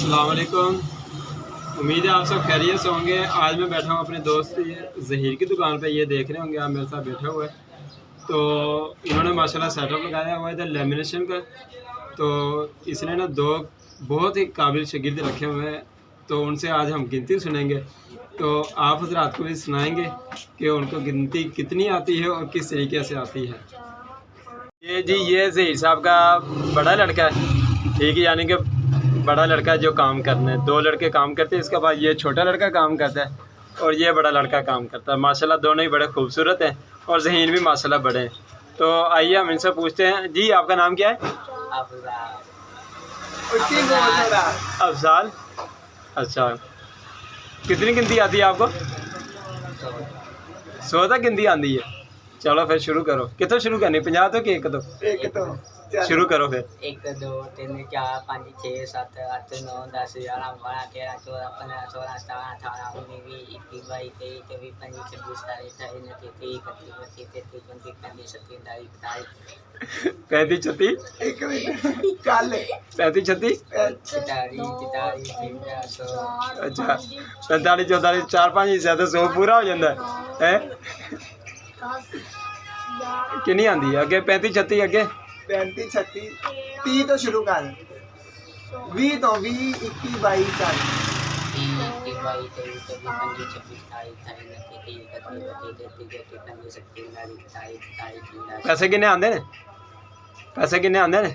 अस्सलाम वालेकुम। उम्मीद है आप सब खैरियत से होंगे। आज मैं बैठा हूँ अपने दोस्त ज़हीर की दुकान पे। ये देख रहे होंगे आप मेरे साथ बैठे हुए। तो इन्होंने माशाल्लाह सेटअप लगाया हुआ है इधर लेमिनेशन का। तो इसने ना दो बहुत ही काबिल शागिर्द रखे हुए हैं। तो उनसे आज हम गिनती सुनेंगे। तो आप हज़रात को भी सुनाएंगे कि उनको गिनती कितनी आती है और किस तरीके से आती है। ये जी ये ज़हीर साहब का बड़ा लड़का है, ठीक है, यानी कि बड़ा लड़का जो काम करने है। दो लड़के काम करते हैं, इसके बाद ये छोटा लड़का काम करता है और ये बड़ा लड़का काम करता है। माशाल्लाह दोनों ही बड़े खूबसूरत हैं और ज़हीन भी माशाल्लाह बड़े हैं। तो आइए हम इनसे पूछते हैं। जी आपका नाम क्या है? अफजाल। अच्छा, कितनी गिनती आती है आपको? 100 तक गिनती आती है। चलो फिर शुरू करो। कितों शुरू करनी? 50 तो कि एक तो शुरू करो फिर। 1 2 3 4 5 6 7 8 9 10 11 12 13 14 15 16 17 18 19 20 21 22 23 24 25 26 27 28 29 30 31 32 33 अच्छा 45 44 4 5 हिस्से तो 100 पूरा हो जाता है। कितनी आती है अगे? 35 36 अगे 35 36 30 तो शुरू कर। 20 तो 20 21 22 पैसे किन्ने आंदे ने? पैसे किन्ने आंदे ने?